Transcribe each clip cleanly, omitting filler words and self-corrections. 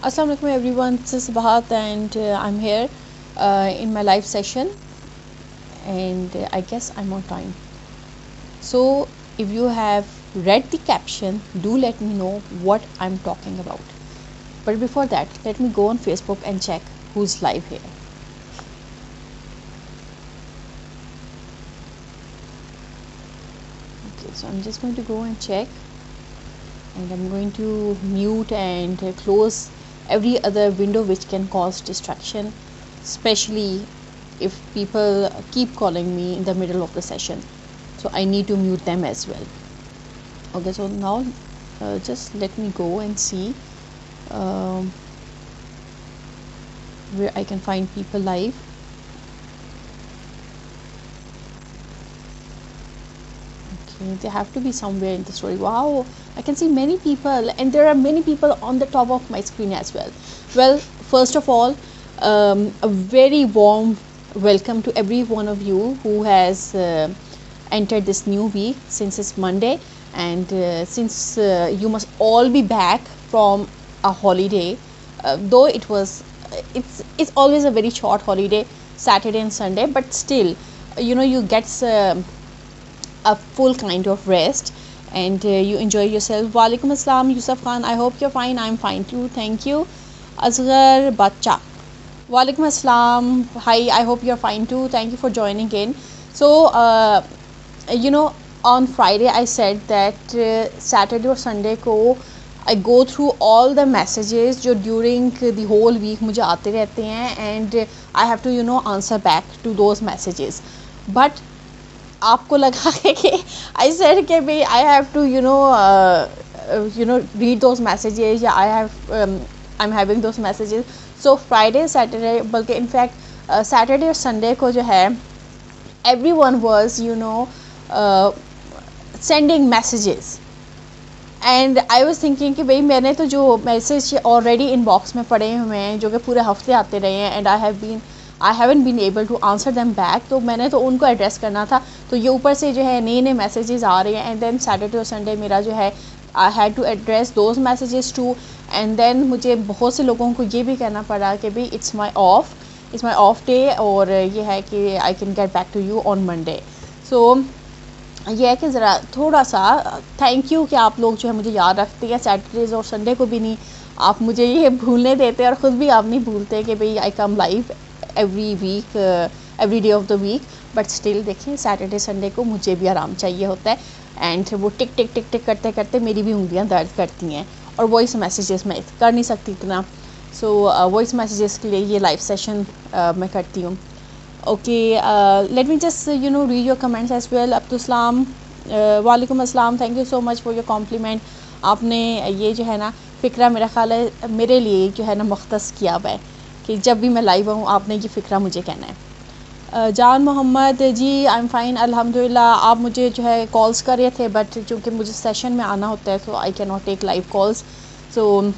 Assalamu alaikum everyone, this is Bahat and I'm here in my live session and I guess I'm on time. So if you have read the caption, do let me know what I'm talking about. But before that, let me go on Facebook and check who's live here. Okay, so I'm just going to go and check and I'm going to mute and close every other window which can cause distraction, especially if people keep calling me in the middle of the session, so I need to mute them as well. Okay, so now just let me go and see where I can find people live. Okay, they have to be somewhere in the story. Wow, I can see many people and there are many people on the top of my screen as well. Well, first of all, a very warm welcome to every one of you who has entered this new week since it's Monday, and since you must all be back from a holiday, though it's always a very short holiday, Saturday and Sunday, but still you get a full kind of rest and you enjoy yourself. Walaikum assalam Yusuf Khan, I hope you're fine. I'm fine too, thank you. Asghar Bacha, Walaikum assalam, hi, I hope you're fine too, thank you for joining in. So on Friday I said that Saturday or Sunday ko I go through all the messages जो during the whole week मुझे आते रहते हैं and I have to answer back to those messages. But आपको लगा कि I said कि भाई I have to read those messages या I'm having those messages. So Friday, Saturday, बल्कि in fact Saturday और Sunday को जो है everyone was sending messages and I was thinking कि भाई मैंने तो जो मैसेज already inbox में पड़े हुए हैं जो कि पूरे हफ्ते आते रहे हैं and I haven't been able to answer them back, तो मैंने तो उनको एड्रेस करना था, तो ये ऊपर से जो है नए मैसेजेस आ रहे हैं एंड देन सैटरडे और संडे मेरा जो है I had to address those messages to and then मुझे बहुत से लोगों को ये भी कहना पड़ा कि भाई इट्स माई ऑफ डे और ये है कि I can get back to you on Monday. So ये है कि ज़रा थोड़ा सा थैंक यू कि आप लोग जो है मुझे याद रखते हैं. सैटरडेज़ और संडे को भी नहीं आप मुझे ये भूलने देते और ख़ुद भी आप नहीं भूलते कि भाई I come live every week, every day of the week, but still देखिए सैटरडे संडे को मुझे भी आराम चाहिए होता है एंड वो टिक टिक टिक टिक करते करते मेरी भी उंगलियां दर्द करती हैं और वॉइस मैसेजेस मैं कर नहीं सकती इतना. सो वॉइस मैसेजेस के लिए ये लाइव सेशन मैं करती हूँ. Okay, let me just read your comments as well. Abdulsalam, वालेकुम अस्सलाम, thank you so much for your compliment. आपने ये जो है ना फ़िक्रा मेरा ख्याल है मेरे लिए जो है ना मुख्तस किया हुआ है कि जब भी मैं लाइव आऊँ आपने ये फ़िक्रा मुझे कहना है. जान मोहम्मद जी, आई एम फाइन अल्हम्दुलिल्लाह. आप मुझे जो है कॉल्स कर रहे थे बट चूँकि मुझे सेशन में आना होता है so I can not take live calls. So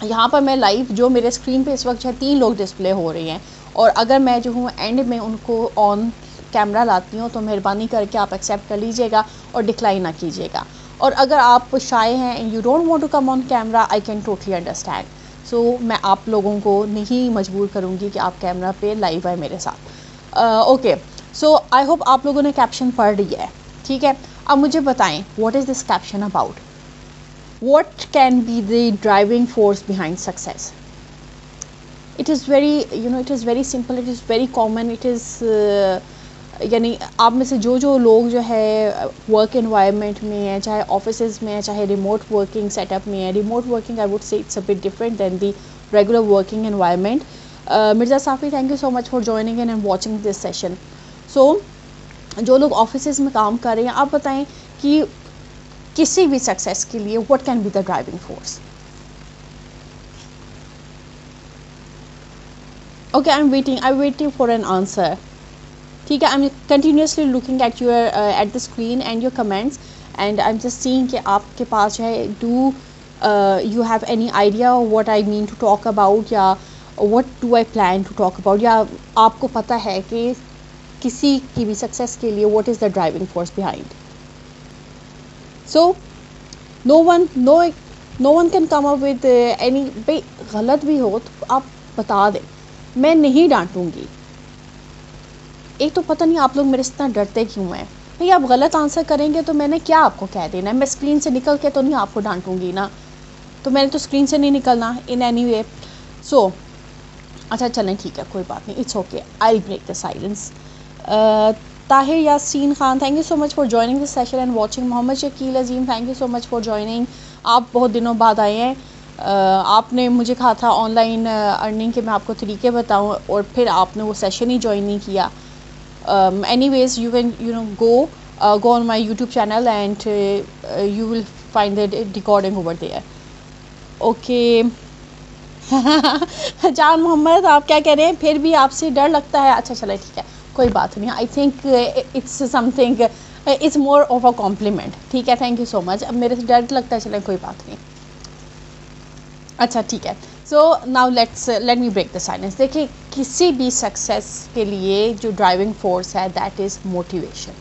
यहाँ पर मैं लाइव जो मेरे स्क्रीन पे इस वक्त जो है 3 लोग डिस्प्ले हो रहे हैं और अगर मैं जो हूँ एंड में उनको ऑन कैमरा लाती हूँ तो मेहरबानी करके आप एक्सेप्ट कर लीजिएगा और डिक्लाइन ना कीजिएगा. और अगर आप शाय हैं and you don't want to come on camera, I can totally understand. So मैं आप लोगों को नहीं मजबूर करूँगी कि आप कैमरा पे लाइव आए मेरे साथ. ओके, सो आई होप आप लोगों ने कैप्शन पढ़ लिया है. ठीक है, अब मुझे बताएं what is this caption about. What can be the driving force behind success? It is very simple, it is very common, it is यानी आप में से जो लोग जो है वर्क एनवायरनमेंट में है, चाहे ऑफिसेज में है, चाहे रिमोट वर्किंग सेटअप में है. Remote working I would say it's a bit different than the regular working environment. Mirza Safi, thank you so much for joining in and watching this session. So जो लोग ऑफिसेज में काम कर रहे हैं आप बताएं कि किसी भी सक्सेस के लिए what can be the driving force. Okay, I am waiting for an answer. ठीक है, I am continuously looking at your at the screen and your comments and I am just seeing कि आपके पास जो है do you have any idea what I mean to talk about या what do I plan to talk about, या आपको पता है कि किसी की भी सक्सेस के लिए what is the driving force behind. So no one can come up with any. गलत भी हो तो आप बता दें, मैं नहीं डांटूंगी। एक तो पता नहीं आप लोग मेरे से इतना डरते क्यों हैं भाई, आप गलत आंसर करेंगे तो मैंने क्या आपको कह देना है, मैं स्क्रीन से निकल के तो नहीं आपको डांटूंगी ना, तो मैंने तो स्क्रीन से नहीं निकलना इन एनी वे। सो अच्छा चलें ठीक है, कोई बात नहीं, it's okay, I break the silence. Tahir Yasin Khan, thank you so much for joining this session and watching. Mohammad Shakeel Azeem, thank you so much for joining. आप बहुत दिनों बाद आए हैं। आपने मुझे कहा था ऑनलाइन अर्निंग के मैं आपको तरीके बताऊं, और फिर आपने वो सेशन ही ज्वाइन नहीं किया। anyways you can go on my YouTube channel and you will find the recording over there. Okay. जान मोहम्मद आप क्या कह रहे हैं, फिर भी आपसे डर लगता है? अच्छा चले ठीक है, कोई बात नहीं, I think it's something, it's more of a compliment. ठीक है, थैंक यू सो मच। अब मेरे से डर लगता है, चले कोई बात नहीं। अच्छा ठीक है, so now let me break the silence. देखिए, किसी भी सक्सेस के लिए जो ड्राइविंग फोर्स है दैट इज़ मोटिवेशन।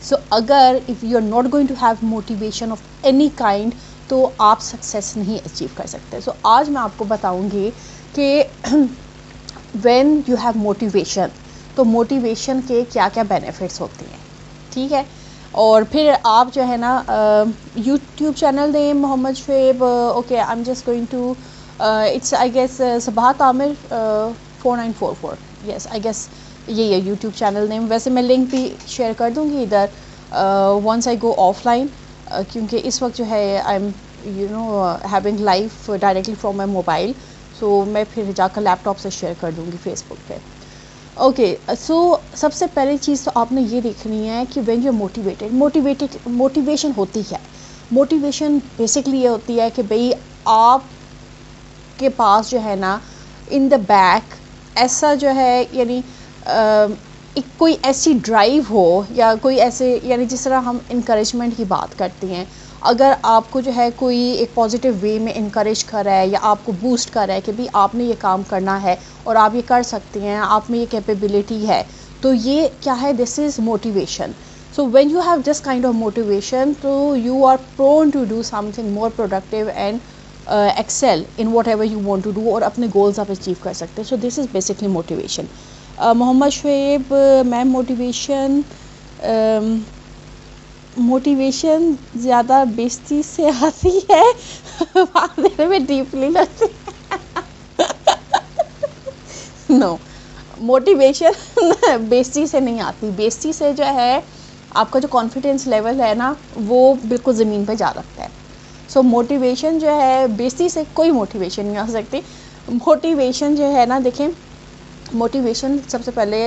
सो अगर if you are not going to have motivation of any kind तो आप सक्सेस नहीं अचीव कर सकते। सो आज मैं आपको बताऊंगी कि व्हेन यू हैव मोटिवेशन, तो मोटिवेशन के क्या क्या बेनिफिट्स होते हैं। ठीक है, और फिर आप जो है ना YouTube channel name Mohammad Shoaib, okay I am just going to it's I guess Sabahat Aamir 4944, yes I guess यही है यूट्यूब चैनल नेम। वैसे मैं लिंक भी शेयर कर दूँगी इधर वंस आई गो ऑफलाइन, क्योंकि इस वक्त जो है I am having live directly from my mobile, so मैं फिर जाकर लैपटॉप से शेयर कर दूँगी फेसबुक पे। ओके, सो सबसे पहली चीज़ तो आपने ये देखनी है कि व्हेन यू आर मोटिवेशन होती है। मोटिवेशन बेसिकली ये होती है कि भाई आप के पास जो है ना इन द बैक ऐसा जो है, यानी एक कोई ऐसी ड्राइव हो, या कोई ऐसे, यानी जिस तरह हम इनकरेजमेंट की बात करते हैं, अगर आपको जो है कोई एक पॉजिटिव वे में इनकरेज कर रहा है या आपको बूस्ट कर रहा है कि भाई आपने ये काम करना है और आप ये कर सकते हैं, आप में ये कैपेबिलिटी है, तो ये क्या है, this is motivation. So when you have this kind of motivation, तो you are prone to do something more productive and excel in whatever you want to do, और अपने गोल्स आप अचीव कर सकते हैं। So this is basically motivation. Mohammad Shoaib, ma'am motivation ज़्यादा बेइज्जती से आती है, बात देने में डीपली लगती है। नो, मोटिवेशन बेइज्जती से नहीं आती। बेइज्जती से जो है आपका जो कॉन्फिडेंस लेवल है ना, वो बिल्कुल ज़मीन पे जा सकता है। सो मोटिवेशन जो है, बेइज्जती से कोई मोटिवेशन नहीं आ सकती। मोटिवेशन जो है ना, देखें, मोटिवेशन सबसे पहले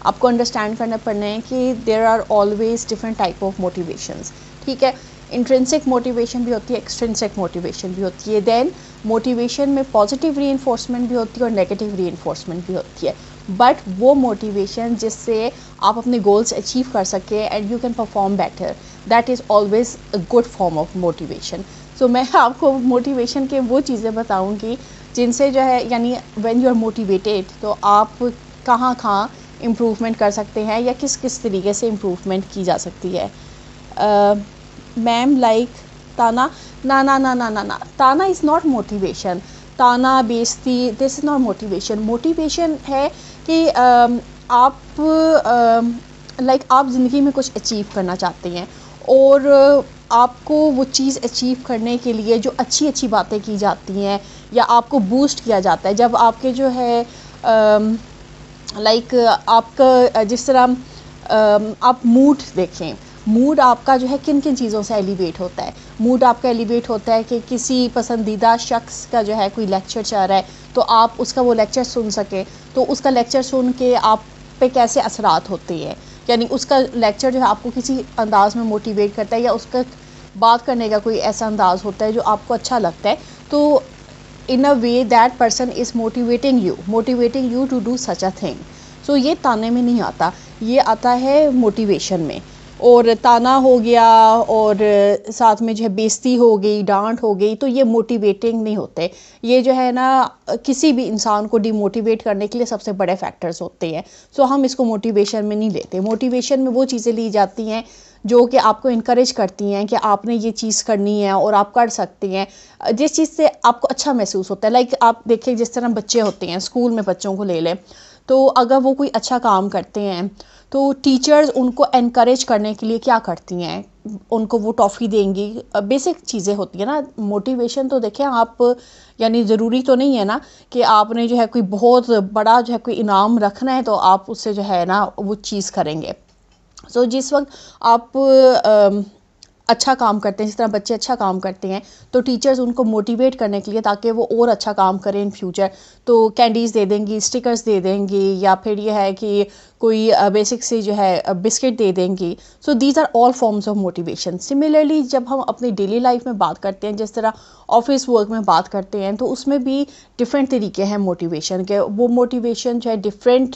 आपको अंडरस्टैंड करना पड़ना है कि there are always different type of motivations. ठीक है, इंट्रिंसिक मोटिवेशन भी होती है, एक्सट्रिंसिक मोटिवेशन भी होती है। देन मोटिवेशन में पॉजिटिव रीइंफोर्समेंट भी होती है और नेगेटिव रीइंफोर्समेंट भी होती है। बट वो मोटिवेशन जिससे आप अपने गोल्स अचीव कर सके and you can perform better, that is always a good form of motivation. So मैं आपको मोटिवेशन के वो चीज़ें बताऊँगी जिनसे जो है, यानी व्हेन यू आर मोटिवेटेड, तो आप कहाँ इम्प्रूवमेंट कर सकते हैं या किस किस तरीके से इम्प्रूवमेंट की जा सकती है। मैम लाइक ताना, ना ना ना ना ना ना, ताना इज़ नॉट मोटिवेशन। ताना, बेइज्जती, this is not motivation. Motivation है कि आप लाइक आप ज़िंदगी में कुछ अचीव करना चाहते हैं, और आपको वो चीज़ अचीव करने के लिए जो अच्छी अच्छी बातें की जाती हैं या आपको बूस्ट किया जाता है, जब आपके जो है लाइक आपका जिस तरह आप मूड देखें, मूड आपका जो है किन किन चीज़ों से एलिवेट होता है। मूड आपका एलिवेट होता है कि किसी पसंदीदा शख्स का जो है कोई लेक्चर चल रहा है, तो आप उसका वो लेक्चर सुन सकें, तो उसका लेक्चर सुन के आप पे कैसे असरात होते हैं, यानी उसका लेक्चर जो है आपको किसी अंदाज में मोटिवेट करता है, या उसका बात करने का कोई ऐसा अंदाज़ होता है जो आपको अच्छा लगता है, तो in a way that person is motivating you to do such a thing. So ये ताने में नहीं आता, ये आता है मोटिवेशन में। और ताना हो गया और साथ में जो है बेइज्जती हो गई, डांट हो गई, तो ये मोटिवेटिंग नहीं होते। ये जो है ना किसी भी इंसान को डिमोटिवेट करने के लिए सबसे बड़े फैक्टर्स होते हैं। सो हम इसको मोटिवेशन में नहीं लेते। मोटिवेशन में वो चीज़ें ली जाती हैं जो कि आपको इनकरेज करती हैं कि आपने ये चीज़ करनी है और आप कर सकती हैं, जिस चीज़ से आपको अच्छा महसूस होता है। लाइक आप देखिए जिस तरह बच्चे होते हैं, स्कूल में बच्चों को ले लें, तो अगर वो कोई अच्छा काम करते हैं तो टीचर्स उनको एनकरेज करने के लिए क्या करती हैं, उनको वो टॉफ़ी देंगी। बेसिक चीज़ें होती है ना। मोटिवेशन तो देखें आप, यानी ज़रूरी तो नहीं है ना कि आपने जो है कोई बहुत बड़ा जो है कोई इनाम रखना है तो आप उससे जो है ना वो चीज़ करेंगे। सो जिस वक्त आप अच्छा काम करते हैं, जिस तरह बच्चे अच्छा काम करते हैं, तो टीचर्स उनको मोटिवेट करने के लिए ताकि वो और अच्छा काम करें इन फ्यूचर, तो कैंडीज़ दे देंगी, स्टिकर्स दे देंगी, या फिर ये है कि कोई बेसिक से जो है बिस्किट दे देंगी। So these are all forms of motivation. Similarly जब हम अपनी डेली लाइफ में बात करते हैं, जिस तरह ऑफिस वर्क में बात करते हैं, तो उसमें भी डिफरेंट तरीके हैं मोटिवेशन के। वो मोटिवेशन जो है डिफरेंट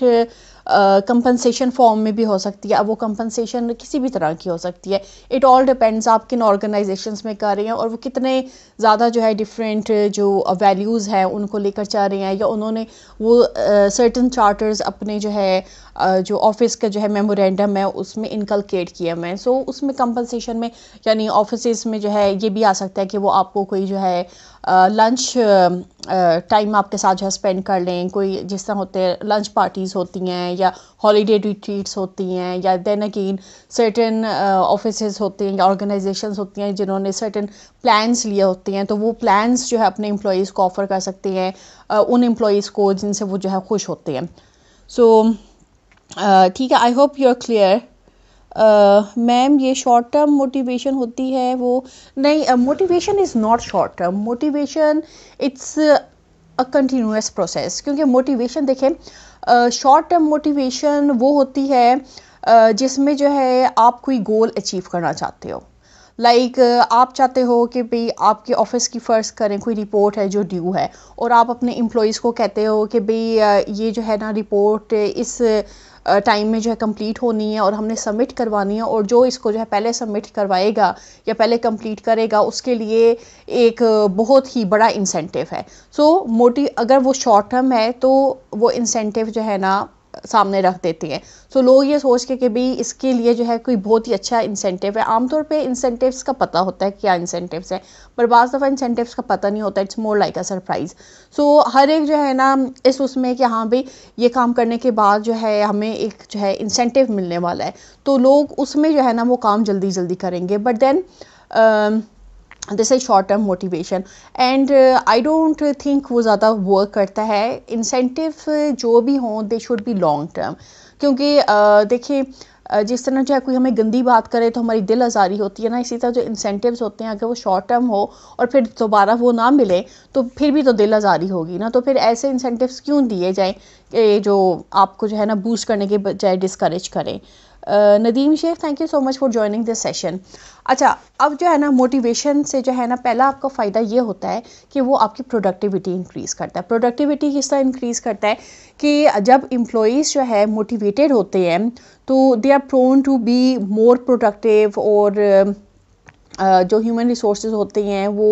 कंपनसेशन फॉर्म में भी हो सकती है। अब वो कंपनसेशन किसी भी तरह की हो सकती है। इट ऑल डिपेंड्स आप किन ऑर्गेनाइजेशंस में कर रहे हैं और वो कितने ज़्यादा जो है डिफरेंट जो वैल्यूज़ हैं उनको लेकर चल रहे हैं, या उन्होंने वो सर्टन चार्टर्स अपने जो है जो ऑफिस का जो है मेमोरेंडम है उसमें इनकलकेट किए हुए हैं। सो उसमें कंपनसेशन में यानी ऑफिस में जो है ये भी आ सकता है कि वो आपको कोई जो है लंच टाइम आपके साथ जो है स्पेंड कर लें। कोई जिस तरह होते हैं लंच पार्टीज़ होती हैं या हॉलीडे रिट्रीट्स होती हैं, या देन अगेन सर्टन ऑफिसेज होते हैं या ऑर्गेनाइजेशंस होती हैं जिन्होंने सर्टन प्लान्स लिए होते हैं, तो वो प्लान्स जो है अपने एम्प्लॉयज़ को ऑफ़र कर सकते हैं उन एम्प्लॉयज़ को जिनसे वो जो है खुश होते हैं। सो ठीक है, I hope you are clear. Ma'am ये शॉर्ट टर्म मोटिवेशन होती है वो नहीं, motivation is not short term. Motivation it's a continuous process. क्योंकि मोटिवेशन देखें, शॉर्ट टर्म मोटिवेशन वो होती है जिसमें जो है आप कोई गोल अचीव करना चाहते हो। लाइक आप चाहते हो कि भाई आपके ऑफिस की फ़र्ज़ करें कोई रिपोर्ट है जो ड्यू है, और आप अपने एम्प्लॉयज़ को कहते हो कि भाई ये जो है ना रिपोर्ट इस टाइम में जो है कंप्लीट होनी है और हमने सबमिट करवानी है, और जो इसको जो है पहले सबमिट करवाएगा या पहले कंप्लीट करेगा उसके लिए एक बहुत ही बड़ा इंसेंटिव है। सो अगर वो शॉर्ट टर्म है तो वो इंसेंटिव जो है ना सामने रख देते हैं। सो लोग ये सोच के कि भाई इसके लिए जो है कोई बहुत ही अच्छा इंसेंटिव है। आमतौर पे इंसेंटिव्स का पता होता है क्या इंसेंटिव्स है, पर बाज़ दफ़ा इंसेंटिव्स का पता नहीं होता। It's more like a surprise. So हर एक जो है ना इस उसमें कि हाँ भाई ये काम करने के बाद जो है हमें एक जो है इंसेंटिव मिलने वाला है, तो लोग उसमें जो है ना वो काम जल्दी जल्दी करेंगे। But then this is short term motivation, and I don't think वो ज़्यादा वर्क करता है। इंसेंटिव जो भी हों they should be long term. क्योंकि देखिए जिस तरह जो है कोई हमें गंदी बात करे तो हमारी दिल आज़ारी होती है ना, इसी तरह जो इंसेंटिव्स होते हैं अगर वो शॉर्ट टर्म हो और फिर दोबारा वो ना मिले तो फिर भी तो दिल आज़ारी होगी ना। तो फिर ऐसे इंसेंटिव्स क्यों दिए जाएं कि जो आपको जो है ना बूस्ट करने के बजाय डिस्करेज करें। Nadeem Shaikh, thank you so much for joining this session. अच्छा, अब जो है ना मोटिवेशन से जो है ना पहला आपका फ़ायदा ये होता है कि वो आपकी प्रोडक्टिविटी इंक्रीज़ करता है। प्रोडक्टिविटी किस तरह इंक्रीज़ करता है कि जब एम्प्लॉयज़ जो है मोटिवेटेड होते हैं तो they are prone to be more productive, और जो ह्यूमन रिसोर्सेज होते हैं वो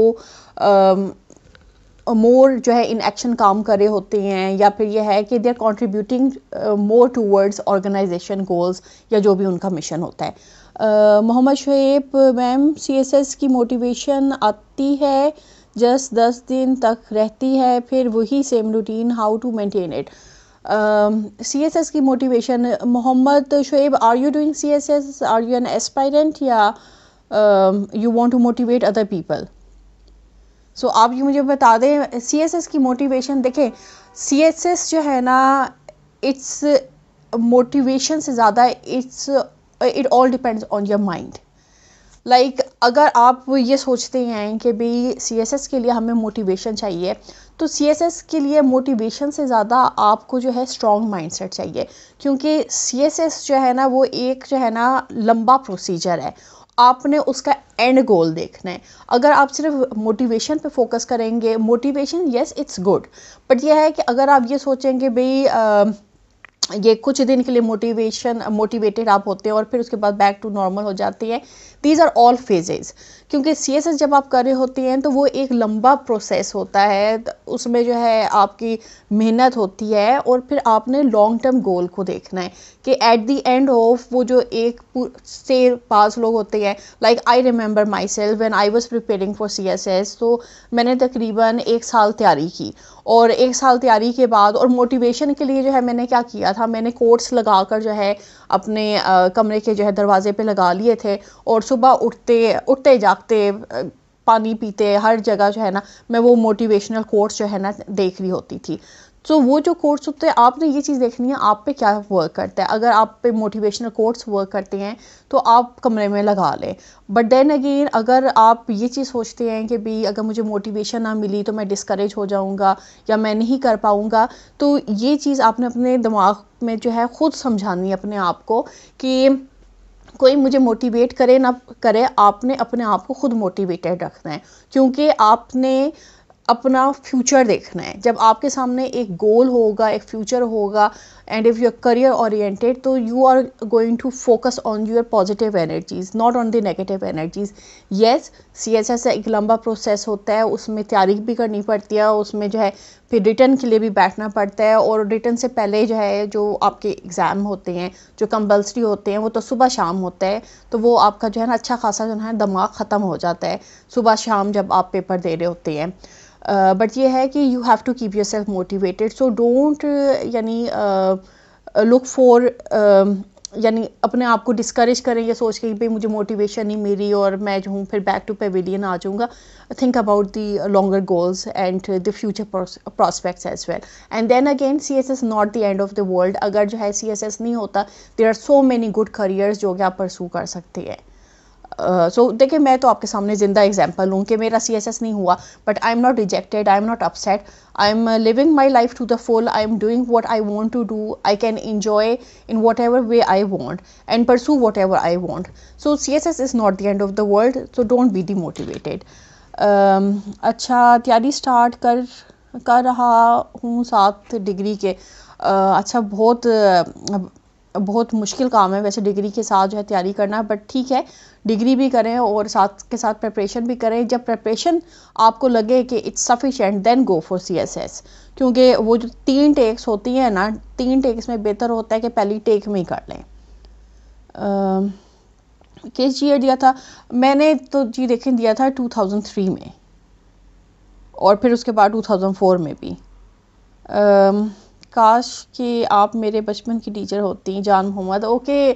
मोर जो है इन एक्शन काम कर रहे होते हैं, या फिर यह है कि they are contributing more towards organization goals या जो भी उनका मिशन होता है। मोहम्मद शुएब, मैम CSS की मोटिवेशन आती है जस्ट 10 दिन तक रहती है फिर वही same routine, how to maintain it. CSS की motivation, Mohammad Shoaib, are you doing CSS, are you an aspirant, या you want to motivate other people? So आप ये मुझे बता दें। CSS की मोटिवेशन देखें, CSS जो है ना इट्स मोटिवेशन से ज़्यादा it all depends on your mind. Like अगर आप ये सोचते हैं कि भाई CSS के लिए हमें मोटिवेशन चाहिए, तो CSS के लिए मोटिवेशन से ज़्यादा आपको जो है स्ट्रॉन्ग माइंडसेट चाहिए। क्योंकि CSS जो है ना वो एक जो है ना लंबा प्रोसीजर है, आपने उसका एंड गोल देखना है। अगर आप सिर्फ मोटिवेशन पे फोकस करेंगे, motivation yes it's good, but यह है कि अगर आप ये सोचेंगे भाई ये कुछ दिन के लिए मोटिवेटेड आप होते हैं और फिर उसके बाद बैक टू नॉर्मल हो जाती है। दीज आर ऑल फेजेस, क्योंकि CSS जब आप कर रहे होते हैं तो वो एक लंबा प्रोसेस होता है, उसमें जो है आपकी मेहनत होती है और फिर आपने लॉन्ग टर्म गोल को देखना है कि एट द एंड ऑफ वो जो एक से पास लोग होते हैं, like I remember my self when I was preparing for CSS, तो मैंने तकरीबन 1 साल तैयारी की और 1 साल तैयारी के बाद और मोटिवेशन के लिए जो है मैंने क्या किया था, मैंने कोट्स लगाकर जो है अपने कमरे के जो है दरवाजे पे लगा लिए थे और सुबह उठते जागते पानी पीते हर जगह जो है ना मैं वो मोटिवेशनल कोट्स जो है ना देख रही होती थी। तो वो जो कोट्स होते हैं आपने ये चीज़ देखनी है आप पे क्या वर्क करता है। अगर आप पे मोटिवेशनल कोट्स वर्क करते हैं तो आप कमरे में लगा लें। बट देन अगेन अगर आप ये चीज़ सोचते हैं कि भाई अगर मुझे मोटिवेशन ना मिली तो मैं डिस्करेज हो जाऊंगा या मैं नहीं कर पाऊंगा, तो ये चीज़ आपने अपने दिमाग में जो है ख़ुद समझानी है अपने आप को कि कोई मुझे मोटिवेट करे ना करे, आपने अपने आप को खुद मोटिवेटेड रखना है क्योंकि आपने अपना फ्यूचर देखना है। जब आपके सामने एक गोल होगा, एक फ्यूचर होगा and if you are career oriented तो you are going to focus on your positive energies, not on the negative energies. Yes, CSS एक लंबा प्रोसेस होता है, उसमें तैयारी भी करनी पड़ती है, उसमें जो है फिर रिटर्न के लिए भी बैठना पड़ता है और रिटर्न से पहले जो है जो आपके एग्ज़ाम होते हैं जो कंपल्सरी होते हैं वो तो सुबह शाम होता है, तो वो आपका जो है ना अच्छा खासा जो है दिमाग ख़त्म हो जाता है सुबह शाम जब आप पेपर दे रहे होते हैं। बट ये है कि you have to keep yourself motivated, so don't यानी लुक फॉर यानी अपने आप को डिस्करेज करें ये सोच के कि भाई मुझे मोटिवेशन नहीं मिली और मैं जो हूँ फिर बैक टू पेविलियन आ जाऊँगा। Think about the longer goals and the future prospects as well and then again CSS not the end of the world. अगर जो है CSS नहीं होता there are so many good careers जो कि आप परसू कर सकते हैं। सो देखिए मैं तो आपके सामने ज़िंदा एग्जांपल हूँ कि मेरा CSS नहीं हुआ but I am not rejected, I am not upset, I am living my life to the full, I am doing what I want to do, I can enjoy in whatever way I want and pursue whatever I want. So CSS is not the end of the world, so don't be demotivated. अच्छा, तैयारी start कर रहा हूँ 7 degree के। अच्छा, बहुत मुश्किल काम है वैसे डिग्री के साथ जो है तैयारी करना, बट ठीक है डिग्री भी करें और साथ के साथ प्रिपरेशन भी करें। जब प्रिपरेशन आपको लगे कि it's sufficient then go for CSS, क्योंकि वो जो 3 टेक्स होती हैं ना, 3 टेक्स में बेहतर होता है कि पहली टेक में ही कर लें। किस ईयर दिया था मैंने, तो जी देखें दिया था 2003 में और फिर उसके बाद 2004 में भी। काश कि आप मेरे बचपन की टीचर होती Jan Mohammad. Okay,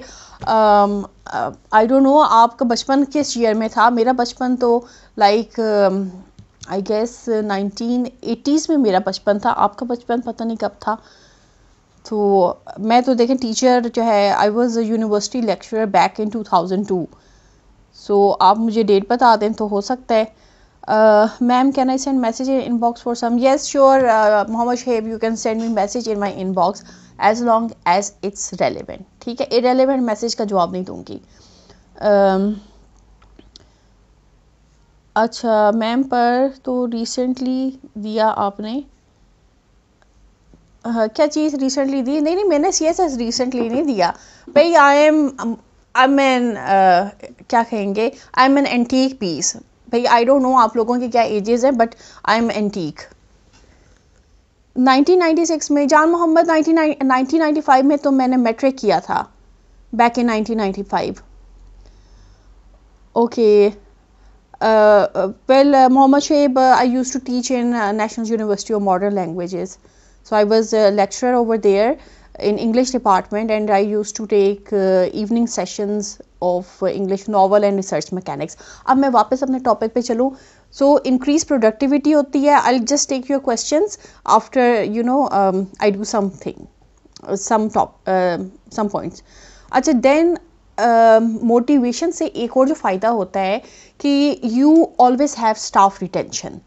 I don't know आपका बचपन किस ईयर में था। मेरा बचपन तो लाइक आई गेस 1980s में मेरा बचपन था, आपका बचपन पता नहीं कब था। तो मैं तो देखें टीचर जो है I was a university lecturer back in 2002, सो आप मुझे डेट बता दें तो हो सकता है। Ma'am, can I send message in inbox for some? Yes, sure, Mohammed Shaib, you can send me message in my inbox as long as it's relevant. ठीक है, irrelevant मैसेज का जवाब नहीं दूंगी। अच्छा मैम, पर तो रिसेंटली दिया आपने। क्या चीज़ रिसेंटली दी? नहीं, मैंने CSS रिसेंटली नहीं दिया भाई। आई एम एन क्या कहेंगे, I am an antique piece भाई। आई डोंट नो आप लोगों के क्या एजेस हैं बट आई एम एंटीक। 1996 में जान मोहम्मद, 1995 में तो मैंने मैट्रिक किया था, back in 1995। Okay, well Mohammad Shoaib, I used to teach in National University of Modern Languages, so I was a lecturer over there in English department and I used to take evening sessions of English novel and research mechanics. अब मैं वापस अपने topic पे चलूँ। So increase productivity होती है। I'll just take your questions after I do something, some points. अच्छा, then motivation से एक और जो फ़ायदा होता है कि you always have staff retention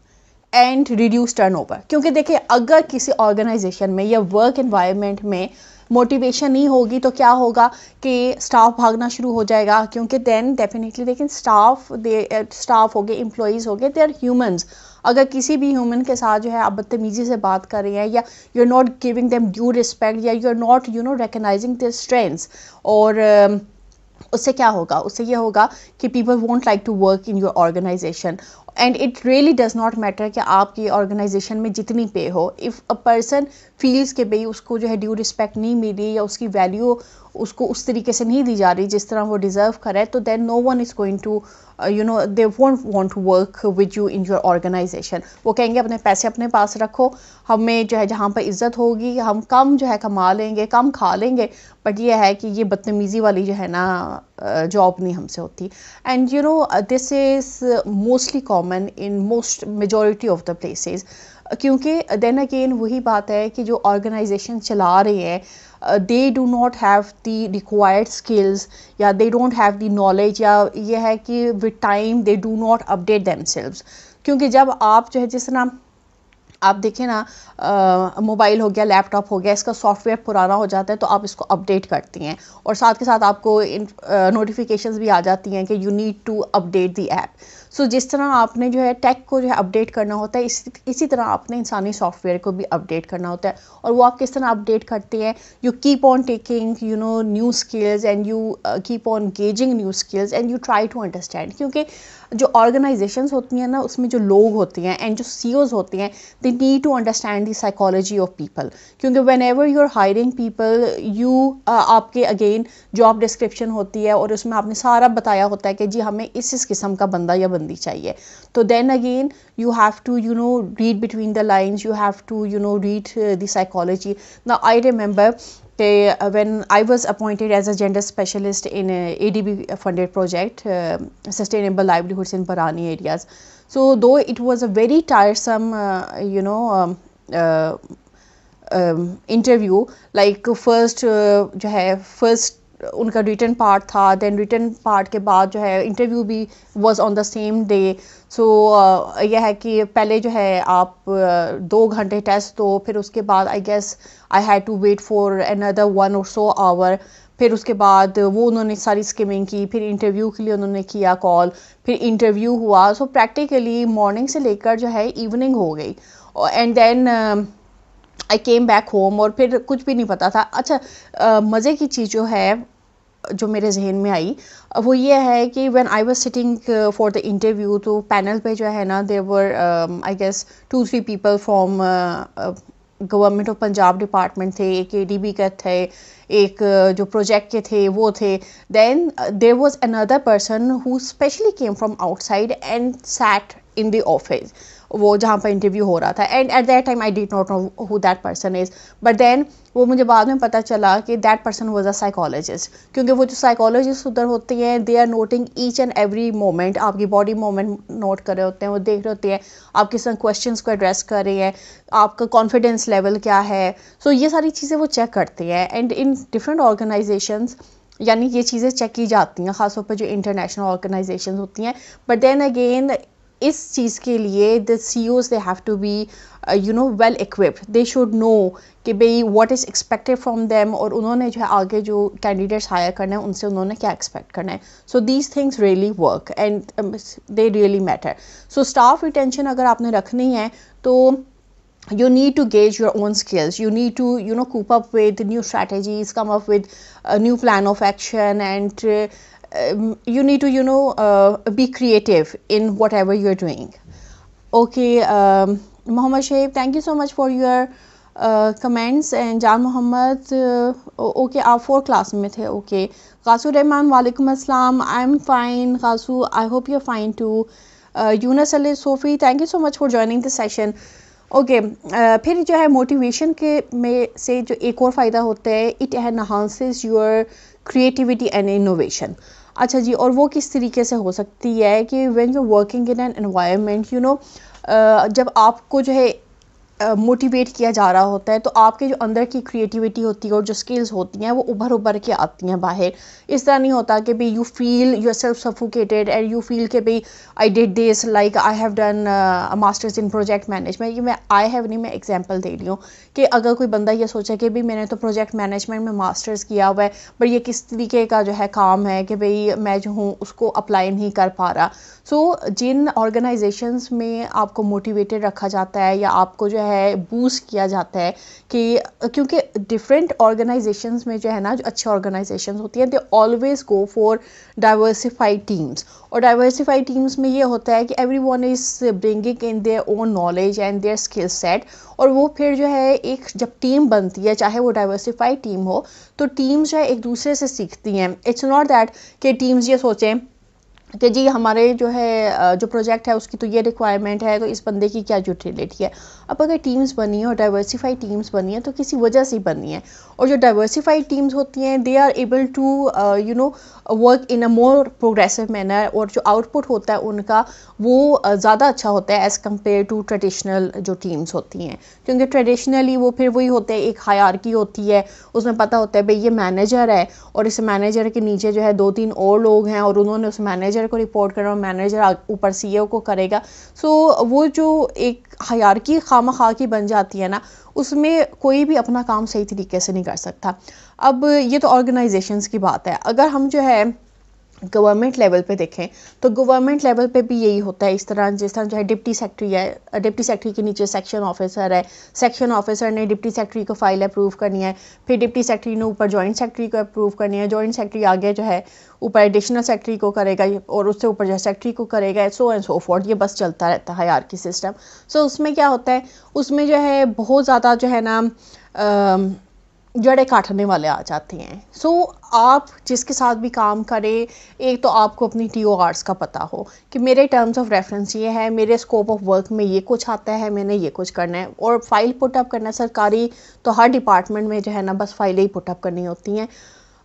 and reduce turnover. क्योंकि देखिए अगर किसी ऑर्गेनाइजेशन में या वर्क एनवायरनमेंट में मोटिवेशन नहीं होगी तो क्या होगा कि स्टाफ भागना शुरू हो जाएगा, क्योंकि देन डेफिनेटली लेकिन स्टाफ हो गए, एम्प्लॉयज़ हो गए, दे आर ह्यूमंस। अगर किसी भी ह्यूमन के साथ जो है आप बदतमीज़ी से बात कर रहे हैं, या you are not giving them due respect, या you are not recognising their strengths, और उससे क्या होगा, उससे ये होगा कि people won't like to work in your organisation. And it really does not matter कि आपकी ऑर्गेनाइजेशन में जितनी पे हो, इफ़ अ पर्सन फील्स के भाई उसको जो है ड्यू रिस्पेक्ट नहीं मिली, या उसकी वैल्यू उसको उस तरीके से नहीं दी जा रही जिस तरह वो डिज़र्व करे, तो then no one is going to they won't want to work with you in your organization. वो कहेंगे अपने पैसे अपने पास रखो, हमें जो है जहाँ पर इज़्ज़त होगी हम कम जो है कमा लेंगे, कम खा लेंगे, बट ये है कि ये बदतमीज़ी वाली जो है ना जॉब नहीं हमसे होती। And this is mostly common in most majority of the places, क्योंकि देन अगेन वही बात है कि जो ऑर्गेनाइजेशन चला रहे हैं they do not have the required skills, या they don't have the knowledge, या ये है कि with time they do not update themselves। क्योंकि जब आप जो है जिस तरह आप देखें ना, मोबाइल हो गया, लैपटॉप हो गया, इसका सॉफ्टवेयर पुराना हो जाता है तो आप इसको अपडेट करती हैं, और साथ के साथ आपको नोटिफिकेशंस भी आ जाती हैं कि you need to update the app. So जिस तरह आपने जो है टेक को जो है अपडेट करना होता है, इसी तरह आपने इंसानी सॉफ्टवेयर को भी अपडेट करना होता है। और वो आप किस तरह अपडेट करते हैं, you keep on taking new skills, and you keep on gauging new skills, and you try to understand. क्योंकि जो ऑर्गेनाइजेशंस होती हैं ना, उसमें जो लोग होते हैं एंड जो सीईओज होते हैं, they need to understand the psychology of people. क्योंकि whenever you are hiring people, आपके अगेन जॉब डिस्क्रिप्शन होती है और उसमें आपने सारा बताया होता है कि जी हमें इस किस्म का बंदा या बंदी चाहिए। तो then again you have to read between the lines, you have to read the psychology. Now I remember when I was appointed as a gender specialist in a ADB funded project, sustainable livelihoods in Barani areas. So though it was a very tiresome interview, like first उनका written part था, then written part के बाद जो है interview भी was on the same day. So यह है कि पहले जो है आप 2 घंटे टेस्ट दो, फिर उसके बाद I guess I had to wait for another 1 or so hour। फिर उसके बाद वो उन्होंने सारी स्किमिंग की, फिर इंटरव्यू के लिए उन्होंने किया कॉल, फिर इंटरव्यू हुआ। सो प्रैक्टिकली मॉर्निंग से लेकर जो है इवनिंग हो गई, and then I came back home, और फिर कुछ भी नहीं पता था। अच्छा, मज़े की चीज़ जो है जो मेरे जहन में आई वो ये है कि when I was sitting for the interview, तो पैनल पे जो है ना there were I guess 2-3 people from government of Punjab department थे, एक एडीबी का थे, एक जो प्रोजेक्ट के थे वो थे। Then there was another person who specially came from outside and sat in the office, वो जहाँ पर इंटरव्यू हो रहा था। And at that time I did not know who that person is, but then वो मुझे बाद में पता चला कि that person was a psychologist. क्योंकि वो जो साइकोलॉजिस्ट उधर होते हैं, they are noting each and every moment, आपकी बॉडी मूवमेंट नोट कर रहे होते हैं, वो देख रहे होते हैं आप किस तरह क्वेश्चंस को एड्रेस कर रहे हैं, आपका कॉन्फिडेंस लेवल क्या है। सो ये सारी चीज़ें वो चेक करते हैं, एंड इन डिफरेंट ऑर्गेनाइजेशंस यानी ये चीज़ें चेक की जाती हैं, ख़ासतौर पर जो इंटरनेशनल ऑर्गेनाइजेशन होती हैं। बट देन अगेन इस चीज़ के लिए the CEOs they have to be well equipped, they should know कि भाई what is expected from them, और उन्होंने जो है आगे जो कैंडिडेट्स हायर करना है उनसे उन्होंने क्या एक्सपेक्ट करना है। So these things really work and they really matter. So staff retention अगर आपने रखनी है तो you need to gauge your own skills, you need to cope up with new strategies, come up with a new plan of action, and you need to be creative in whatever you're doing. Okay, Mohammad Shaib, thank you so much for your comments. And Jan Mohammed, okay, आप 4th class में थे। okay, Qasu Rahman, वालेकुम अस्सलाम, I'm fine Qasu, I hope you're fine too. Yunus Ali Sofi, thank you so much for joining the session. Okay, फिर जो है motivation के में से जो एक और फ़ायदा होता है, it enhances your creativity and innovation. अच्छा जी, और वो किस तरीके से हो सकती है कि when you working in an environment, जब आपको जो है मोटिवेट किया जा रहा होता है, तो आपके जो अंदर की क्रिएटिविटी होती है और जो स्किल्स होती हैं वो उभर के आती हैं बाहर। इस तरह नहीं होता कि भाई you feel your self suffocated and you feel कि भाई I did this, like I have done masters in project management. ये मैं आई हैव नहीं, मैं एग्जांपल दे रही हूँ कि अगर कोई बंदा ये सोचा कि भाई मैंने तो प्रोजेक्ट मैनेजमेंट में मास्टर्स किया हुआ है, पर ये किस तरीके का जो है काम है कि भाई मैं जो हूँ उसको अप्लाई नहीं कर पा रहा। जिन ऑर्गेनाइजेशंस में आपको मोटिवेटेड रखा जाता है या आपको जो है बूस्ट किया जाता है कि क्योंकि डिफरेंट ऑर्गेनाइजेशंस में जो है ना, जो अच्छे ऑर्गेनाइजेशंस होती हैं, they always go for diversified teams. और डाइवर्सिफाइड टीम्स में ये होता है कि every one is bringing in their own knowledge and their skill set, और वो फिर जो है एक जब टीम बनती है, चाहे वो डाइवर्सिफाइड टीम हो, तो टीम्स जो है एक दूसरे से सीखती हैं। इट्स नॉट दैट कि टीम्स ये सोचें कि जी हमारे जो है जो प्रोजेक्ट है उसकी तो ये रिक्वायरमेंट है, तो इस बंदे की क्या यूटिलिटी है। अब अगर टीम्स बनी है और डाइवर्सिफाइड टीम्स बनी है तो किसी वजह से बनी है, और जो डाइवर्सिफाइड टीम्स होती हैं they are able to work in a more progressive manner, और जो आउटपुट होता है उनका वो ज़्यादा अच्छा होता है एज़ कम्पेयर टू ट्रेडिशनल जो टीम्स होती हैं। क्योंकि ट्रेडिशनली वो फिर वही होते हैं, एक हायरार्की होती है, उसमें पता होता है भाई ये मैनेजर है और इस मैनेजर के नीचे जो है 2-3 और लोग हैं और उन्होंने उस मैनेजर को रिपोर्ट करना और मैनेजर ऊपर सीईओ को करेगा। वो जो एक हायरार्की खामखा की बन जाती है ना, उसमें कोई भी अपना काम सही तरीके से नहीं कर सकता। अब ये तो ऑर्गेनाइजेशंस की बात है। अगर हम जो है गवर्नमेंट लेवल पे देखें तो गवर्नमेंट लेवल पे भी यही होता है। इस तरह जिस तरह जो है डिप्टी सेक्रेटरी है, डिप्टी सेक्रेटरी के नीचे सेक्शन ऑफिसर है, सेक्शन ऑफिसर ने डिप्टी सेक्रेटरी को फाइल अप्रूव करनी है, फिर डिप्टी सेक्रेटरी ने ऊपर जॉइंट सेक्रेटरी को अप्रूव करनी है, जॉइंट सेक्रेटरी आगे जो है ऊपर एडिशनल सेक्रेटरी को करेगा और उससे ऊपर जो है सेक्रेटरी को करेगा, सो एंड सो फोर्थ। ये बस चलता रहता है हायरार्की सिस्टम। उसमें क्या होता है, उसमें जो है बहुत ज़्यादा जो है ना जड़ें काटने वाले आ जाते हैं। आप जिसके साथ भी काम करें, एक तो आपको अपनी TORs का पता हो कि मेरे टर्म्स ऑफ रेफरेंस ये है, मेरे स्कोप ऑफ वर्क में ये कुछ आता है, मैंने ये कुछ करना है, और फाइल पुटअप करना है। सरकारी तो हर डिपार्टमेंट में जो है ना बस फाइलें ही पुटअप करनी होती हैं।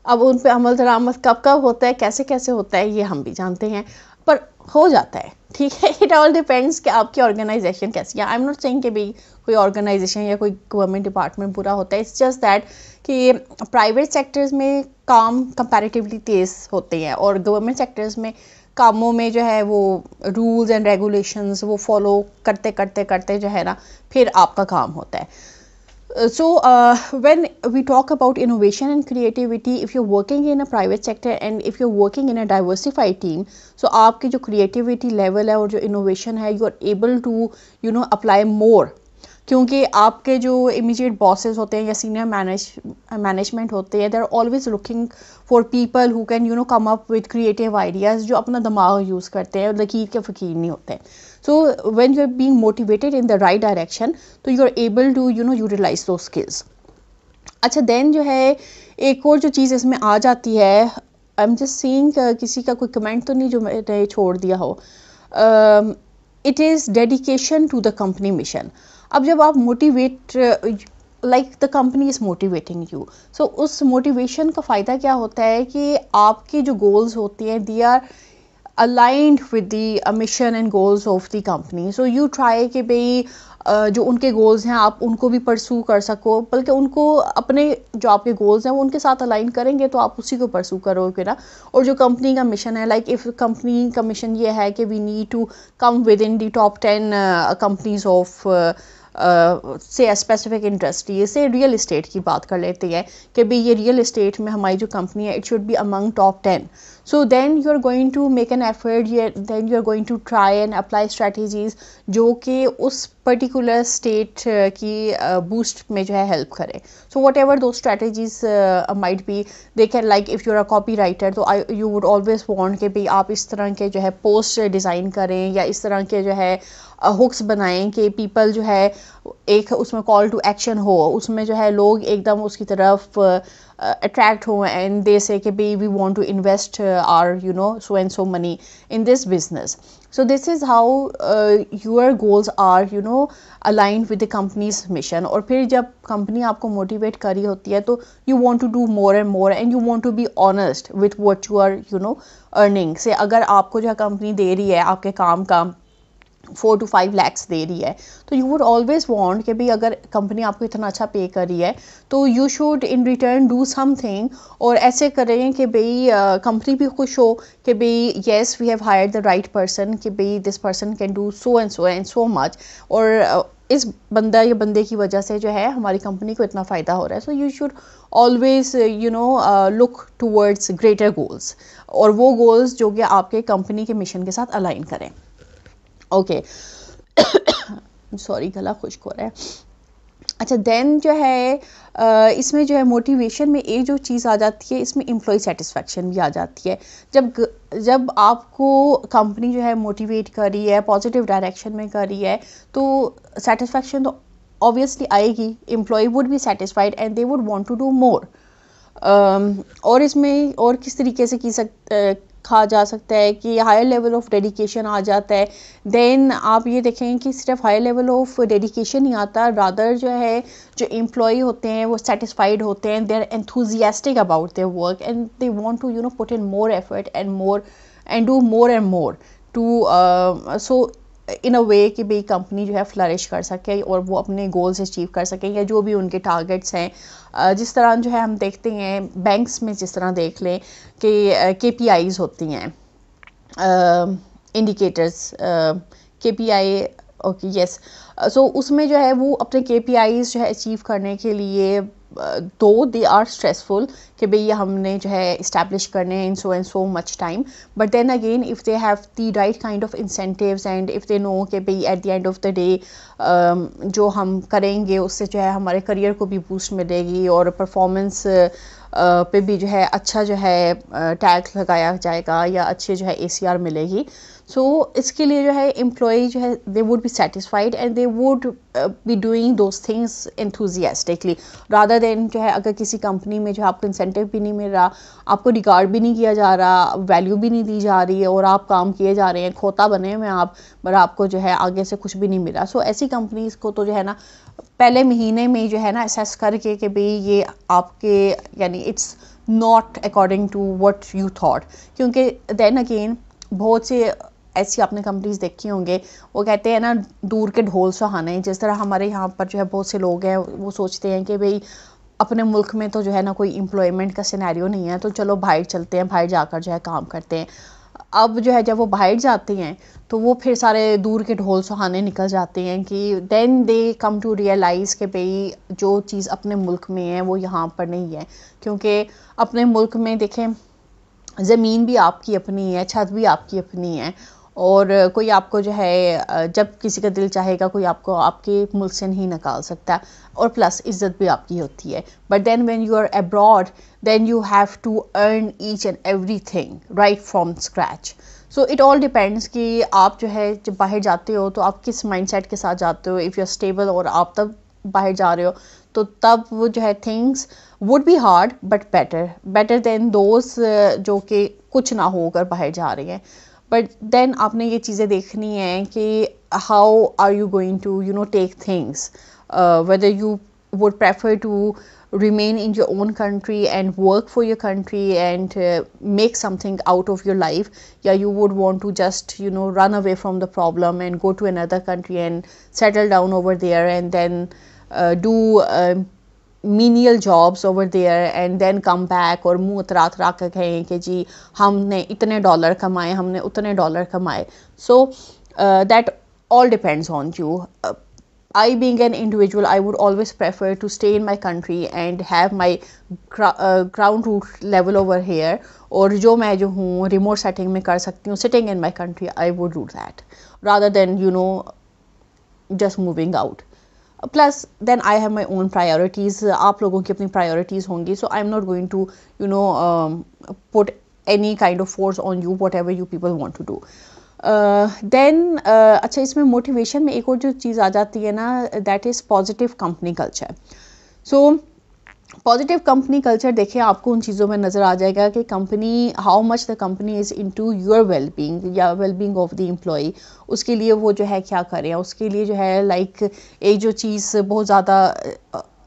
अब उन पे अमल दरामद कब कब होता है, कैसे कैसे होता है, ये हम भी जानते हैं, पर हो जाता है, ठीक है। इट ऑल डिपेंड्स कि आपकी ऑर्गेनाइजेशन कैसी है। आई एम नॉट सेइंग कि भाई कोई ऑर्गेनाइजेशन या कोई गवर्नमेंट डिपार्टमेंट बुरा होता है। इट्स जस्ट दैट कि प्राइवेट सेक्टर्स में काम कंपैरेटिवली तेज़ होते हैं और गवर्नमेंट सेक्टर्स में कामों में जो है वो रूल्स एंड रेगुलेशंस वो फॉलो करते करते करते जो है ना फिर आपका काम होता है। When we talk about innovation and creativity, if you're working in a private sector and if you're working in a diversified team, so आपकी जो creativity level है और जो innovation है, you are able to apply more, क्योंकि आपके जो immediate bosses होते हैं या senior management होते हैं, they are always looking for people who can come up with creative ideas, जो अपना दिमाग यूज़ करते हैं, लकीर के फ़कीर नहीं होते। So when you are being motivated in the right direction, तो you are able to utilize those skills. अच्छा, then जो है एक और जो चीज़ इसमें आ जाती है, I'm just seeing किसी का कोई कमेंट तो नहीं जो मैंने छोड़ दिया हो। It is dedication to the company mission. अब जब आप motivate like the company is motivating you, so उस मोटिवेशन का फ़ायदा क्या होता है कि आपकी जो गोल्स होती हैं they are aligned with the mission and goals of the company. So you try कि भाई जो उनके गोल्स हैं आप उनको भी परसू कर सको, बल्कि उनको अपने जो आपके गोल्स हैं वो उनके साथ अलाइन करेंगे तो आप उसी को परसू करोगे ना। और जो कंपनी का मिशन है, लाइक इफ़ कंपनी का मिशन ये है कि we need to come with in the top 10 companies of say specific industry, say real estate की बात कर लेते हैं कि भाई ये रियल इस्टेट में हमारी जो कंपनी है it should be among top 10. So then you are going to make an effort, then you are going to try and apply strategies जो कि उस particular state की boost में जो है help करे. So whatever those strategies might be, they can, like if you're a copywriter तो you would always want कि भाई आप इस तरह के जो है post design करें या इस तरह के जो है हुक्स बनाएं कि पीपल जो है एक उसमें कॉल टू एक्शन हो, उसमें जो है लोग एकदम उसकी तरफ अट्रैक्ट हो एंड दे से कि भाई we want to invest are so and so money in this business. So this is how your goals are aligned with the company's mission. और फिर जब कंपनी आपको मोटिवेट करी होती है तो you want to do more and more and you want to be honest with what you are earning. से अगर आपको जो कंपनी दे रही है आपके काम का 4 to 5 lakhs दे रही है, तो यू वुड ऑलवेज वांट कि भाई अगर कंपनी आपको इतना अच्छा पे कर रही है तो you should in return do something, और ऐसे करें कि भाई कंपनी भी खुश हो कि भाई yes we have hired the right person, कि भाई this person can do so and so much, और इस बंदा या बंदे की वजह से जो है हमारी कंपनी को इतना फ़ायदा हो रहा है. So you should always look towards greater goals, और वो गोल्स जो कि आपके कंपनी के मिशन के साथ अलाइन करें. ओके सॉरी गला खुश्क हो रहा है. अच्छा देन जो है इसमें जो है मोटिवेशन में एक जो चीज़ आ जाती है, इसमें एम्प्लॉय सेटिस्फेक्शन भी आ जाती है. जब आपको कंपनी जो है मोटिवेट कर रही है, पॉजिटिव डायरेक्शन में कर रही है, तो सेटिस्फेक्शन तो ऑब्वियसली आएगी. Employ would be satisfied and they would want to do more. और इसमें और किस तरीके से कहा जा सकता है कि हायर लेवल ऑफ डेडिकेशन आ जाता है. देन आप ये देखें कि सिर्फ हायर लेवल ऑफ डेडिकेशन नहीं आता, रादर जो है जो एम्प्लॉय होते हैं वो सेटिस्फाइड होते हैं, they are enthusiastic about their work and they want to put in more effort and do more and more to so in a way कि भाई कंपनी जो है फ्लरिश कर सके और वो अपने गोल्स अचीव कर सकें या जो भी उनके टारगेट्स हैं. जिस तरह जो है हम देखते हैं बैंक्स में, जिस तरह देख लें कि KPIs होती हैं, indicators, KPI. Okay yes. So उसमें जो है वो अपने KPIs जो है अचीव करने के लिए दो दे आर स्ट्रेसफुल कि भाई ये हमने जो है इस्टेब्लिश करने हैं in so and so much time, but then again if they have the right kind of incentives and if they know कि भाई at the end of the day जो हम करेंगे उससे जो है हमारे करियर को भी बूस्ट मिलेगी और परफॉर्मेंस पे भी जो है अच्छा जो है टैग लगाया जाएगा या अच्छे जो है ACR मिलेगी. सो इसके लिए जो है एम्प्लॉय जो है they would be satisfied and they would be doing those things enthusiastically, rather than जो है अगर किसी कंपनी में जो आपको इंसेंटिव भी नहीं मिल रहा, आपको रिगार्ड भी नहीं किया जा रहा, वैल्यू भी नहीं दी जा रही है और आप काम किए जा रहे हैं, खोता बने हुए आप, पर आपको जो है आगे से कुछ भी नहीं मिला. सो ऐसी कंपनीज़ को तो जो है ना पहले महीने में जो है ना असेस करके कि भाई ये आपके यानी it's not according to what you thought, क्योंकि देन अगेन बहुत से ऐसी आपने कंपनीज देखी होंगे, वो कहते हैं ना दूर के ढोल सुहाने. जिस तरह हमारे यहाँ पर जो है बहुत से लोग हैं वो सोचते हैं कि भाई अपने मुल्क में तो जो है ना कोई एम्प्लॉयमेंट का सिनेरियो नहीं है, तो चलो बाहर चलते हैं, बाहर जाकर जो है काम करते हैं. अब जो है जब वो बाहर जाते हैं तो वो फिर सारे दूर के ढोल सुहाने निकल जाते हैं कि then they come to realize कि भाई जो चीज़ अपने मुल्क में है वो यहाँ पर नहीं है. क्योंकि अपने मुल्क में देखें ज़मीन भी आपकी अपनी है, छत भी आपकी अपनी है, और कोई आपको जो है जब किसी का दिल चाहेगा कोई आपको आपके मुल्क से नहीं निकाल सकता, और प्लस इज़्ज़त भी आपकी होती है. But then when you are abroad then you have to earn each and everything right from scratch. So it all depends कि आप जो है जब बाहर जाते हो तो आप किस माइंडसेट के साथ जाते हो. इफ़ यू आर स्टेबल और आप तब बाहर जा रहे हो तो तब वो जो है things would be hard but better than those जो कि कुछ ना हो अगर बाहर जा रहे हैं. बट देन आपने ये चीज़ें देखनी है कि how are you going to take things, whether you would prefer to remain in your own country and work for your country and make something out of your life, yeah, you would want to just run away from the problem and go to another country and settle down over there and then do menial jobs over there and then come back और मुँह उतरा कर कहें कि जी हमने इतने dollar कमाए, हमने उतने डॉलर कमाए. So that all depends on you. I being an individual, I would always prefer to stay in my country and have my ground root level over here. और जो मैं जो हूँ remote setting में कर सकती हूँ sitting in my country, I would do that rather than just moving out. Plus then I have my own priorities. आप लोगों की अपनी priorities होंगी, so I'm not going to put any kind of force on you whatever you people want to do. Then अच्छा इसमें motivation में एक और जो चीज़ आ जाती है ना, that is positive company culture. So positive company culture देखिए आपको उन चीज़ों में नज़र आ जाएगा कि company how much the company is into your wellbeing या वेलबींग ऑफ द एम्प्लॉय. उसके लिए वो जो है क्या करें, उसके लिए जो है लाइक एक जो चीज़ बहुत ज़्यादा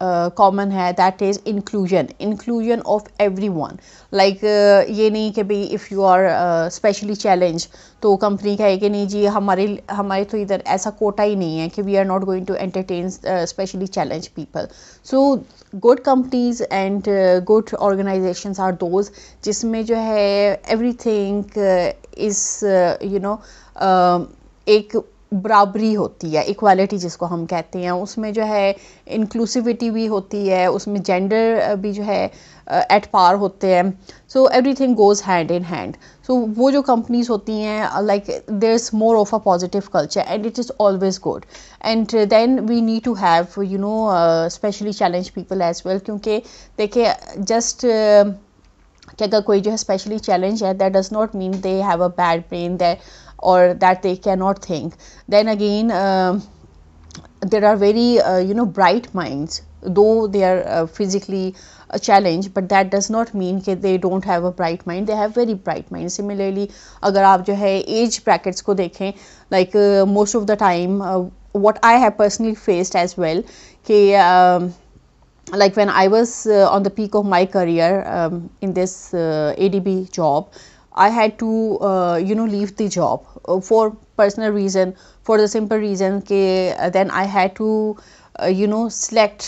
कॉमन है, that is inclusion of everyone. Like ये नहीं कि भाई if you are specially challenge तो कंपनी कहे कि नहीं जी हमारे हमारे तो इधर ऐसा कोटा ही नहीं है कि we are not going to entertain specially challenge people. So good companies and good organisations are those जिसमें जो है एवरीथिंग इज़ यू नो एक बराबरी होती है, इक्वालिटी जिसको हम कहते हैं, उसमें जो है इंक्लूसिविटी भी होती है, उसमें जेंडर भी जो है एट पार होते हैं। So everything goes hand in hand. So वो जो कंपनीज होती हैं like there is more of a positive culture and it is always good. And then we need to have you know specially challenge people as well, क्योंकि देखिए just कि अगर कोई जो है स्पेशली चैलेंज है that does not mean they have a bad brain that or that they cannot think. Then again there are very you know bright minds, though they are physically a challenge, but that does not mean that they don't have a bright mind. They have very bright mind. Similarly अगर आप जो है age brackets को देखें, like most of the time what I have personally faced as well कि like when I was on the peak of my career in this ADB job, I had to you know leave the job for personal reason, for the simple reason कि then I had to you know select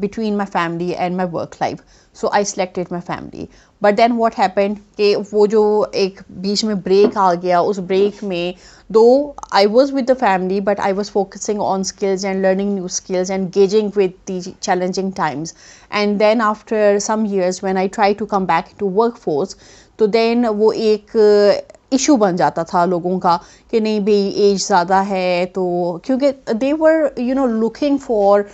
between my family and my work life. So I selected my family. But then what happened कि वो जो एक बीच में break आ गया, उस break में though I was with the family but I was focusing on skills and learning new skills and gauging with the challenging times. And then after some years when I tried to come back to workforce, तो then वो एक issue बन जाता था लोगों का कि नहीं भाई एज ज़्यादा है, तो क्योंकि they were you know looking for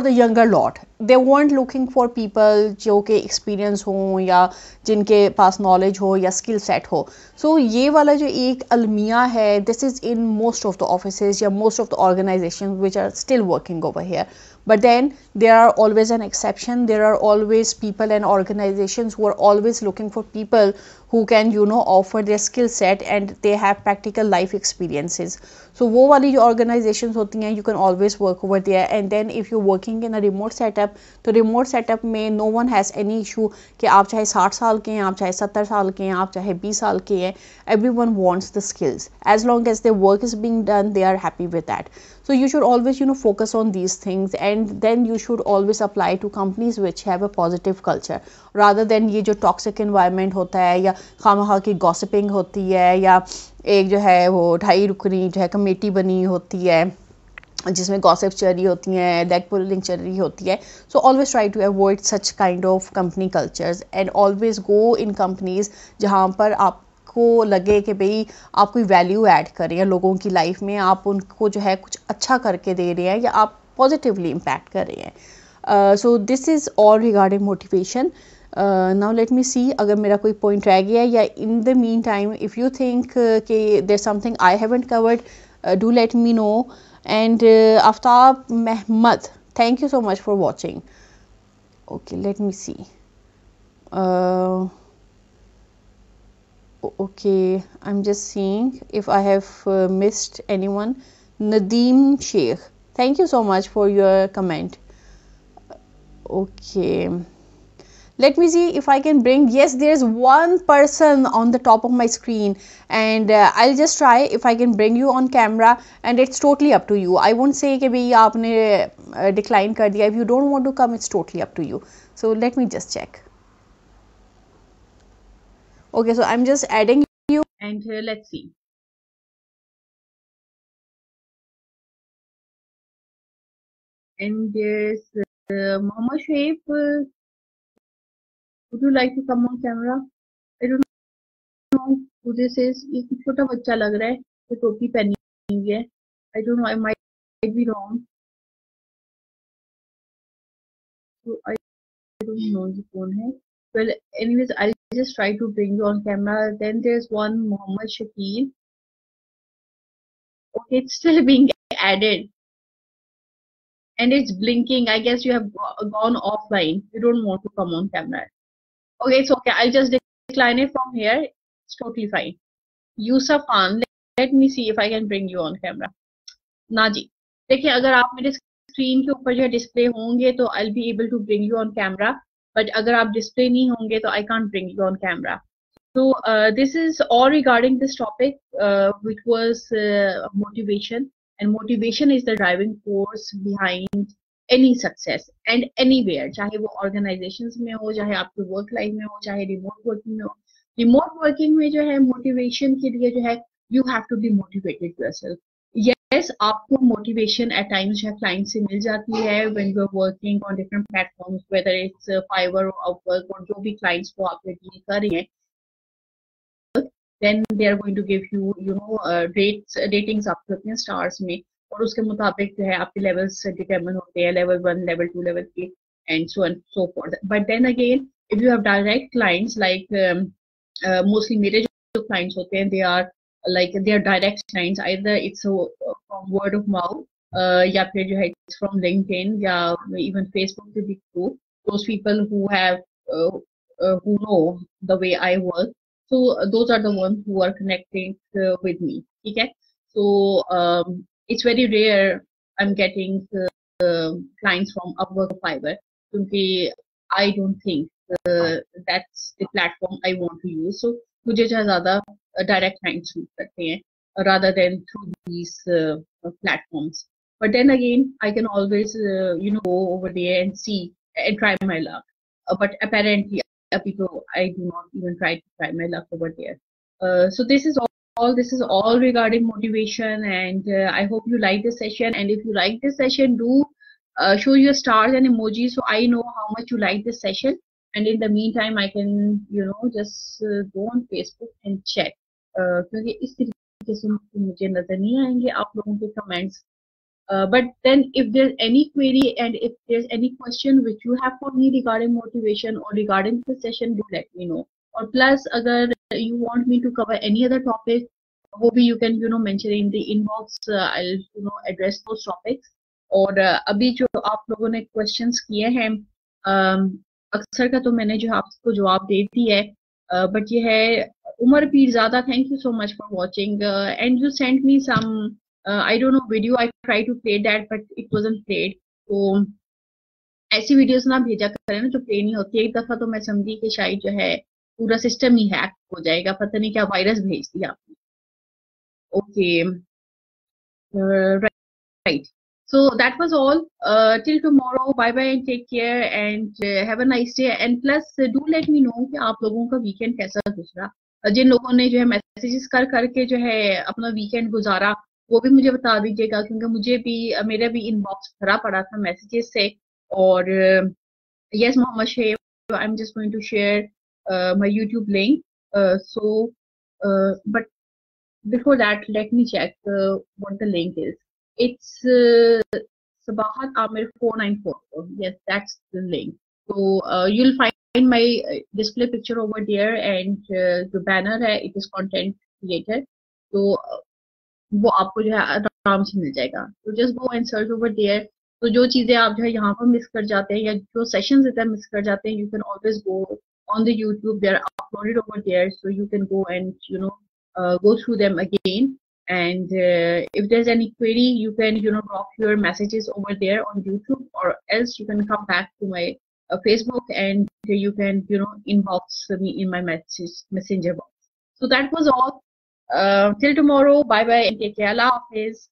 the younger lot, they weren't looking for people जो कि एक्सपीरियंस हों या जिनके पास नॉलेज हो या स्किल सेट हो। सो ये वाला जो एक अलमिया है, this is in most of the offices या most of the organisation which are still working over here. But then there are always an exception. There are always people and organizations who are always looking for people who can you know offer their skill set and they have practical life experiences. So वो वाली जो organizations होती हैं, you can always work over there. And then if you're working in a remote setup, तो remote setup में no one has any issue कि आप चाहे 60 साल के हैं, आप चाहे 70 साल के हैं, आप चाहे 20 साल के हैं, everyone wants the skills. As long as their work is being done, they are happy with that. So you should always you know focus on these things and then you should always apply to companies which have a positive culture rather than ये जो toxic environment होता है या खामखा की gossiping होती है या एक जो है वो ढाई रुकनी जो है कमेटी बनी होती है जिसमें गॉसिप चल रही होती हैं, लेग पुलिंग चल रही होती है। So always try to avoid such kind of company cultures and always go in companies जहाँ पर आपको लगे कि भाई आप कोई वैल्यू ऐड कर रहे हैं लोगों की लाइफ में, आप उनको जो है कुछ अच्छा करके दे रहे हैं या आप पॉजिटिवली इम्पैक्ट कर रहे हैं। So this is all regarding motivation. Now let me see अगर मेरा कोई पॉइंट रह गया या in the meantime if you think कि there something I haven't covered do let me know. And Aftab Mehmad, thank you so much for watching. Okay, let me see. Okay, I'm just seeing if I have missed anyone. Nadeem Sheikh, thank you so much for your comment. Okay, let me see if I can bring, yes, there's one person on the top of my screen and I'll just try if I can bring you on camera and it's totally up to you. I won't say कि भाई आपने decline कर दिया. If you don't want to come, it's totally up to you. So let me just check. Okay, so I'm just adding you and let's see. And there's Muhammad Shaif. Would you like to come on camera? I don't know who this is. ये कुछ छोटा बच्चा लग रहा है जो टोपी पहनी हुई है. I don't know. I might be wrong. So I don't know ये कौन है. Well, anyways, I'll just try to bring you on camera. Then there's one Muhammad Shakil. Okay, it's still being added. And it's blinking. I guess you have gone offline. You don't want to come on camera. Okay, it's okay. I'll just decline it from here. It's totally fine. Yusuf Khan, let me see if I can bring you on camera. Naji. देखिए अगर आप मेरे screen के ऊपर जो है display होंगे तो I be able to bring you on camera, but अगर आप डिस्प्ले नहीं होंगे तो I can't bring you on camera. So this is all regarding this topic, which was motivation, and motivation is the driving force behind any success and anywhere. चाहे वो organizations में हो, चाहे आपके work life में हो, चाहे remote working में हो. Remote working में जो है motivation के लिए जो है you have to be motivated yourself. Yes, आपको motivation at times जो है client से मिल जाती है when you are working on different platforms, whether it's Fiverr or Upwork और जो भी clients को आप deal कर रही हैं, then they are going to give you ratings आपके अपने stars में, और उसके मुताबिक जो है आपके levels determine होते हैं, level 1 level 2 level 3 and so on and so forth. But then again, if you have direct clients like mostly मेरे जो clients होते हैं, they are like they are direct clients, either it's from word of mouth या फिर जो है it's from LinkedIn या even Facebook के भी through those people who have who know the way I work. So those are the ones who are connecting with me. Okay, so it's very rare I'm getting clients from Upwork or Fiverr because I don't think that's the platform I want to use. So मुझे जो है ज़्यादा direct clients shoot करते हैं rather than through these platforms. But then again, I can always go over there and see and try my luck. But apparently people, I do not even try my luck over there. So this is all. This is all regarding motivation, and I hope you like this session. And if you like this session, do show your stars and emojis so I know how much you like this session. And in the meantime, I can just go on Facebook and check. क्योंकि इस तरीके से मुझे नजर नहीं आएंगे आप लोगों के comments. But then if there's any query and if there's any question which you have for me regarding motivation or regarding the session, do let me know. Or plus, agar you want me to cover any other topic, maybe you can mention in the inbox. I'll address those topics. और अभी जो आप लोगों ने questions किए हैं, अक्सर का तो मैंने जो आपको जवाब दे दी है, but ये है Umar Pirzada, thank you so much for watching, and you sent me some I don't know video. I tried to play that but it wasn't played. तो ऐसी वीडियोस ना भेजा करें ना जो प्ले नहीं होती. एक दफा तो मैं समझी कि शायद जो है पूरा सिस्टम ही हैक हो जाएगा, पता नहीं क्या वायरस भेज दिया आपने. Okay, right. So that was all. Till tomorrow. Bye bye and take care and have a nice day. And plus do let me know कि आप लोगों का वीकेंड कैसा गुजरा. जिन लोगों ने जो है मैसेजेस कर करके जो है अपना वीकेंड गुजारा वो भी मुझे बता दीजिएगा, क्योंकि मुझे भी मेरा भी इनबॉक्स भरा पड़ा था मैसेजेस से. और yes, Mohammed Sheikh, I'm just going to share my YouTube link. But before that, let me check what the link is. It's Sabahat Amir 4944. Yes, that's the link. So you'll find my display picture over there, and the banner it is content creator. So वो आपको जो है आराम से मिल जाएगा. तो just go and search over there. तो जो चीजें आप जो है यहाँ पर मिस कर जाते हैं या जो सेशंस इधर मिस कर जाते हैं, you can always go on the YouTube. They're uploaded over there, so you can go and go through them again. And if there's any query, you can drop your messages over there on YouTube, or else you can come back to my Facebook and you can inbox me in my messenger box. So that was all. Till tomorrow, bye bye and take care. Allah Hafiz.